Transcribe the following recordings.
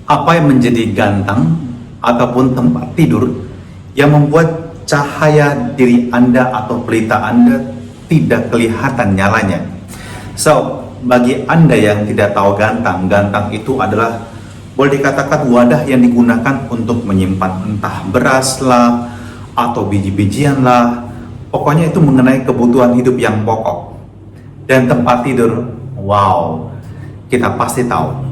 Apa yang menjadi gantang ataupun tempat tidur yang membuat cahaya diri Anda atau pelita Anda tidak kelihatan nyalanya? So, bagi Anda yang tidak tahu gantang, gantang itu adalah boleh dikatakan wadah yang digunakan untuk menyimpan entah beras lah atau biji-bijian lah. Pokoknya itu mengenai kebutuhan hidup yang pokok. Dan tempat tidur, wow, kita pasti tahu.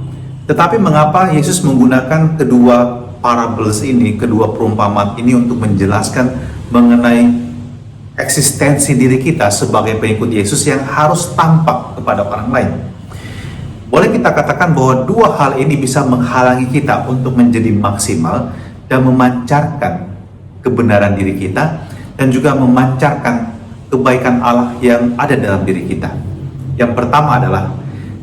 Tetapi mengapa Yesus menggunakan kedua parables ini, kedua perumpamaan ini untuk menjelaskan mengenai eksistensi diri kita sebagai pengikut Yesus yang harus tampak kepada orang lain? Boleh kita katakan bahwa dua hal ini bisa menghalangi kita untuk menjadi maksimal dan memancarkan kebenaran diri kita dan juga memancarkan kebaikan Allah yang ada dalam diri kita. Yang pertama adalah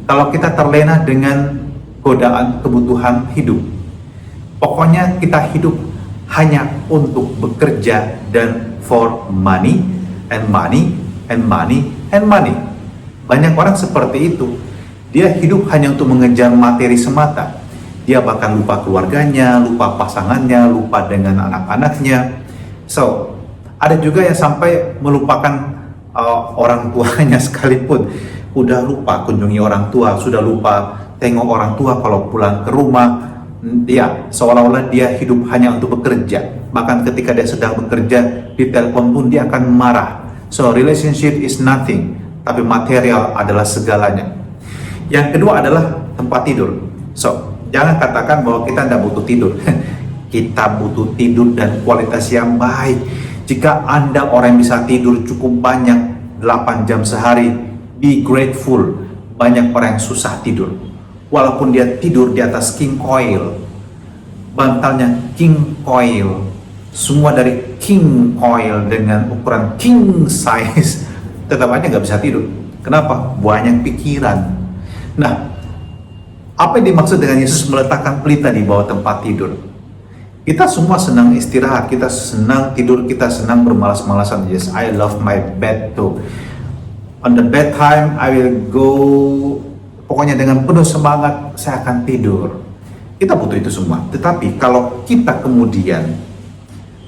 kalau kita terlena dengan godaan kebutuhan hidup, pokoknya kita hidup hanya untuk bekerja dan for money and money and money and money. Banyak orang seperti itu. Dia hidup hanya untuk mengejar materi semata. Dia bahkan lupa keluarganya, lupa pasangannya, lupa dengan anak-anaknya. So, ada juga yang sampai melupakan orang tuanya sekalipun. Udah lupa kunjungi orang tua, sudah lupa tengok orang tua kalau pulang ke rumah. Dia seolah-olah dia hidup hanya untuk bekerja. Bahkan ketika dia sedang bekerja di telepon pun dia akan marah. So relationship is nothing, tapi material adalah segalanya. Yang kedua adalah tempat tidur. So jangan katakan bahwa kita tidak butuh tidur. Kita butuh tidur dan kualitas yang baik. Jika Anda orang yang bisa tidur cukup banyak 8 jam sehari, be grateful. Banyak orang yang susah tidur. Walaupun dia tidur di atas king coil, bantalnya king coil, semua dari king coil dengan ukuran king size, tetap aja nggak bisa tidur. Kenapa? Banyak pikiran. Nah, apa yang dimaksud dengan Yesus meletakkan pelita di bawah tempat tidur? Kita semua senang istirahat, kita senang tidur, kita senang bermalas-malasan. Yes, I love my bed too. On the bedtime, I will go. Pokoknya dengan penuh semangat saya akan tidur. Kita butuh itu semua. Tetapi kalau kita kemudian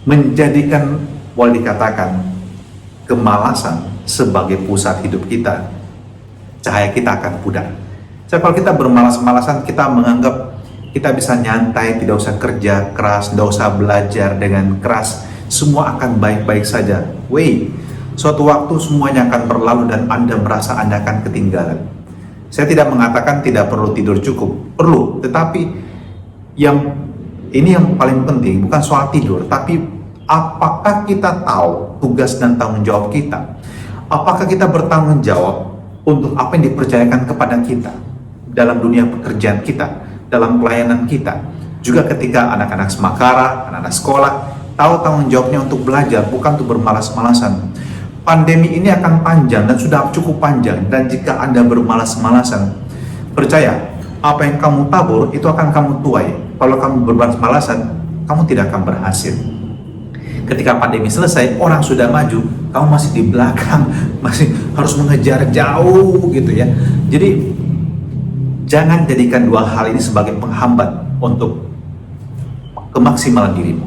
menjadikan, boleh dikatakan, kemalasan sebagai pusat hidup kita, cahaya kita akan pudar. So, kalau kita bermalas-malasan, kita menganggap kita bisa nyantai, tidak usah kerja keras, tidak usah belajar dengan keras, semua akan baik-baik saja. Wait, suatu waktu semuanya akan berlalu dan Anda merasa Anda akan ketinggalan. Saya tidak mengatakan tidak perlu tidur cukup, perlu. Tetapi ini yang paling penting, bukan soal tidur, tapi apakah kita tahu tugas dan tanggung jawab kita? Apakah kita bertanggung jawab untuk apa yang dipercayakan kepada kita dalam dunia pekerjaan kita, dalam pelayanan kita? Juga ketika anak-anak semakara, anak-anak sekolah, tahu tanggung jawabnya untuk belajar, bukan untuk bermalas-malasan. Pandemi ini akan panjang dan sudah cukup panjang, dan jika Anda bermalas-malasan, percaya, apa yang kamu tabur itu akan kamu tuai. Kalau kamu bermalas-malasan, kamu tidak akan berhasil. Ketika pandemi selesai, orang sudah maju, kamu masih di belakang, masih harus mengejar jauh gitu ya. Jadi jangan jadikan dua hal ini sebagai penghambat untuk kemaksimalan dirimu.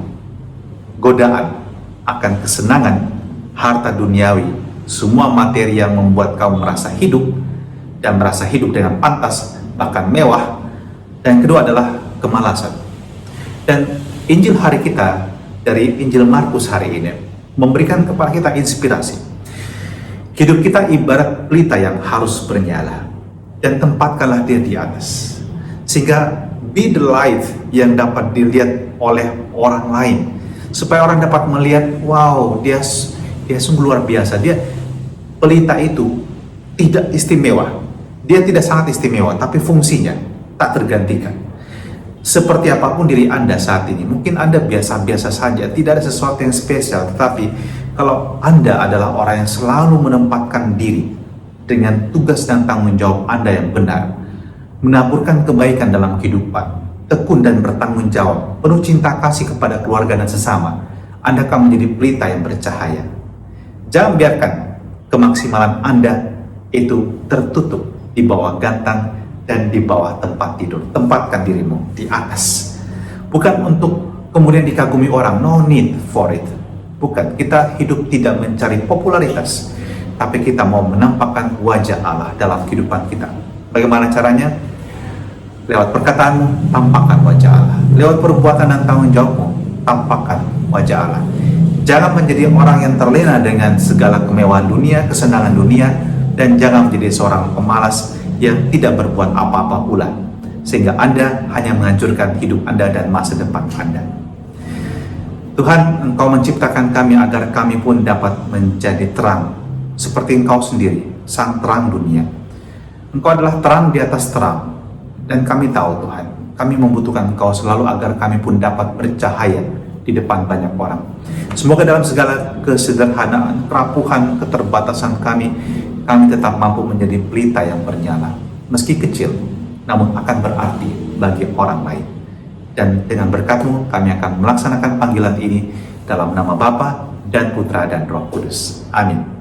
Godaan akan kesenangan, harta duniawi, semua materi yang membuat kamu merasa hidup dan merasa hidup dengan pantas, bahkan mewah. Dan kedua adalah kemalasan. Dan Injil hari kita dari Injil Markus hari ini memberikan kepada kita inspirasi. Hidup kita ibarat pelita yang harus bernyala, dan tempatkanlah dia di atas, sehingga be the light yang dapat dilihat oleh orang lain, supaya orang dapat melihat, wow, dia sungguh luar biasa. Dia pelita itu tidak istimewa. Dia tidak sangat istimewa, tapi fungsinya tak tergantikan. Seperti apapun diri Anda saat ini, mungkin Anda biasa-biasa saja, tidak ada sesuatu yang spesial. Tetapi kalau Anda adalah orang yang selalu menempatkan diri dengan tugas dan tanggung jawab Anda yang benar, menaburkan kebaikan dalam kehidupan, tekun dan bertanggung jawab, penuh cinta kasih kepada keluarga dan sesama, Anda akan menjadi pelita yang bercahaya. Jangan biarkan kemaksimalan Anda itu tertutup di bawah gantang dan di bawah tempat tidur. Tempatkan dirimu di atas. Bukan untuk kemudian dikagumi orang, no need for it. Bukan, kita hidup tidak mencari popularitas, tapi kita mau menampakkan wajah Allah dalam kehidupan kita. Bagaimana caranya? Lewat perkataanmu, tampakkan wajah Allah. Lewat perbuatan dan tanggung jawabmu, tampakkan wajah Allah. Jangan menjadi orang yang terlena dengan segala kemewahan dunia, kesenangan dunia, dan jangan menjadi seorang pemalas yang tidak berbuat apa-apa pula, sehingga Anda hanya menghancurkan hidup Anda dan masa depan Anda. Tuhan, Engkau menciptakan kami agar kami pun dapat menjadi terang, seperti Engkau sendiri, sang terang dunia. Engkau adalah terang di atas terang, dan kami tahu Tuhan, kami membutuhkan Engkau selalu agar kami pun dapat bercahaya di depan banyak orang. Semoga dalam segala kesederhanaan, kerapuhan, keterbatasan kami tetap mampu menjadi pelita yang bernyala, meski kecil, namun akan berarti bagi orang lain. Dan dengan berkat-Mu, kami akan melaksanakan panggilan ini dalam nama Bapa dan Putra dan Roh Kudus. Amin.